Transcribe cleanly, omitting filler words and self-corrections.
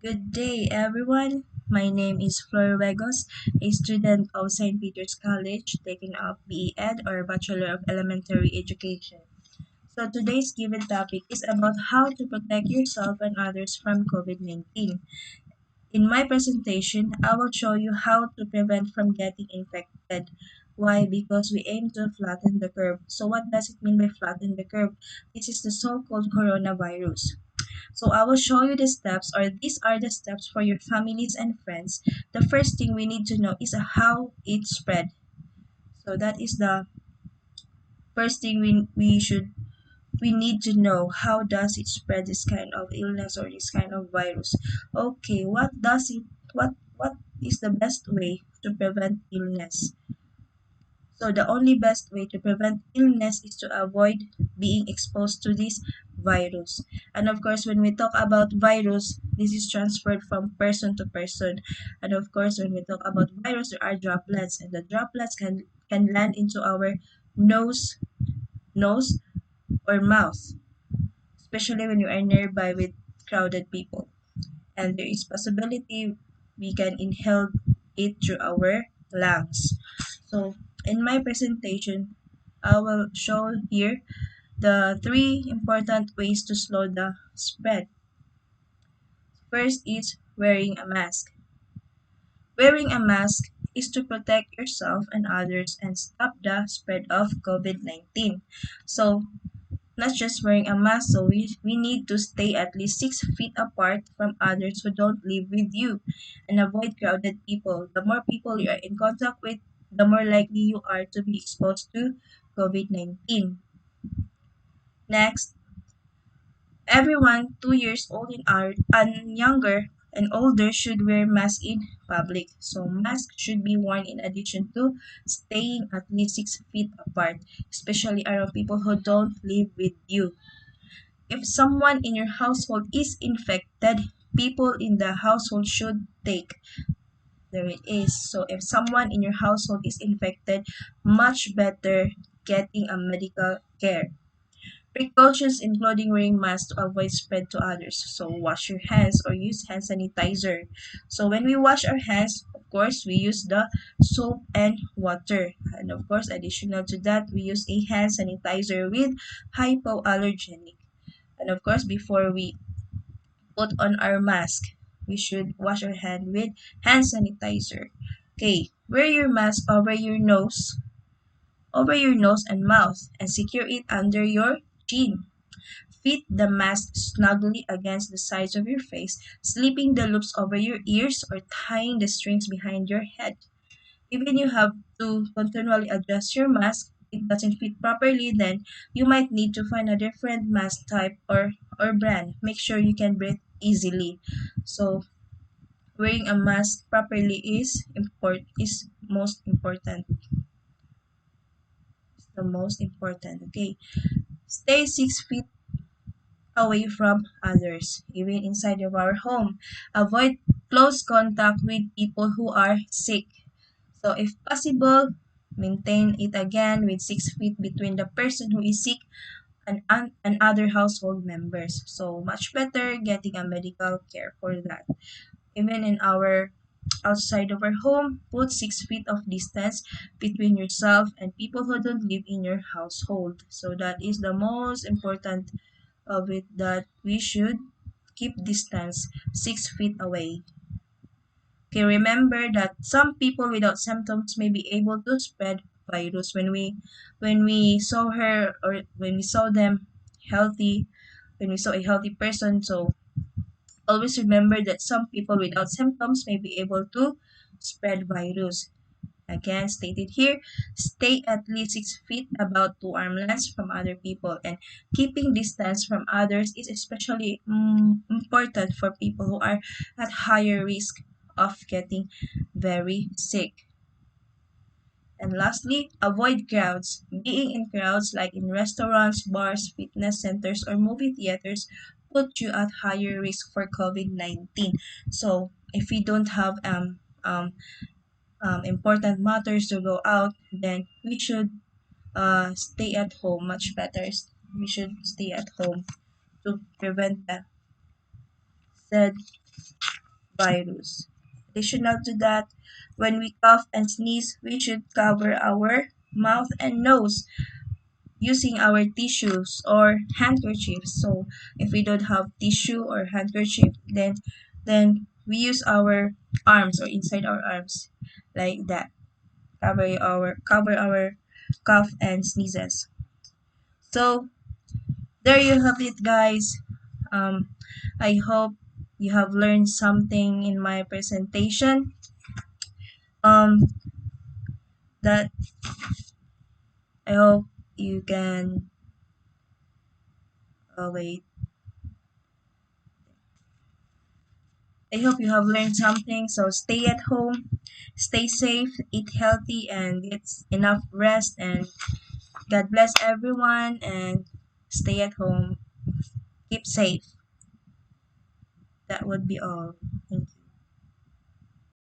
Good day, everyone. My name is Flor Vegos, a student of St. Peter's College, taking up BE Ed or Bachelor of Elementary Education. So today's given topic is about how to protect yourself and others from COVID-19. In my presentation, I will show you how to prevent from getting infected. Why? Because we aim to flatten the curve. So what does it mean by flatten the curve? This is the so-called coronavirus. So I will show you the steps, or these are the steps for your families and friends. The first thing we need to know is how it spread. So that is the first thing we need to know. How does it spread this kind of illness or this kind of virus? Okay, what is the best way to prevent illness? So the only best way to prevent illness is to avoid being exposed to this virus. And of course, when we talk about virus, this is transferred from person to person. And of course, when we talk about virus, there are droplets, and the droplets can land into our nose, nose or mouth, especially when you are nearby with crowded people. And there is possibility we can inhale it through our lungs. So in my presentation, I will show here the three important ways to slow the spread. First is wearing a mask. Wearing a mask is to protect yourself and others and stop the spread of COVID-19. So not just wearing a mask, so we need to stay at least 6 feet apart from others who don't live with you and avoid crowded people. The more people you are in contact with, the more likely you are to be exposed to COVID-19. Next, everyone 2 years old and younger and older should wear masks in public. So masks should be worn in addition to staying at least 6 feet apart, especially around people who don't live with you. If someone in your household is infected, people in the household should take. There it is. So if someone in your household is infected, much better getting a medical care. Precautions including wearing masks to avoid spread to others. So wash your hands or use hand sanitizer. So when we wash our hands, of course, we use the soap and water. And of course, additional to that, we use a hand sanitizer with hypoallergenic. And of course, before we put on our mask, we should wash our hand with hand sanitizer. Okay, wear your mask over your nose and mouth, and secure it under your chin. Fit the mask snugly against the sides of your face, slipping the loops over your ears or tying the strings behind your head. Even you have to continually adjust your mask, it doesn't fit properly, then you might need to find a different mask type or brand. Make sure you can breathe easily. So wearing a mask properly is most important. It's the most important. Okay. Stay 6 feet away from others, even inside of our home. Avoid close contact with people who are sick. So if possible, maintain it again with 6 feet between the person who is sick and other household members. So much better getting a medical care for that. Even in our outside of our home, put 6 feet of distance between yourself and people who don't live in your household. So that is the most important of it, that we should keep distance 6 feet away. Okay, remember that some people without symptoms may be able to spread virus. When we saw her, or when we saw them healthy, when we saw a healthy person, so always remember that some people without symptoms may be able to spread virus. Again, stated here, stay at least 6 feet, about 2 arm lengths from other people, and keeping distance from others is especially important for people who are at higher risk of getting very sick. And lastly, avoid crowds. Being in crowds like in restaurants, bars, fitness centers, or movie theaters put you at higher risk for COVID-19. So if we don't have important matters to go out, then we should stay at home. Much better. We should stay at home to prevent the said virus. Additional to that, when we cough and sneeze, we should cover our mouth and nose using our tissues or handkerchiefs. So if we don't have tissue or handkerchief, then we use our arms or inside our arms like that. Cover our cough and sneezes. So there you have it, guys. Um, I hope you have learned something in my presentation. Um, that I hope you can. Wait. I hope you have learned something. So stay at home, stay safe, eat healthy, and get enough rest. And God bless everyone. And stay at home. Keep safe. That would be all. Thank you.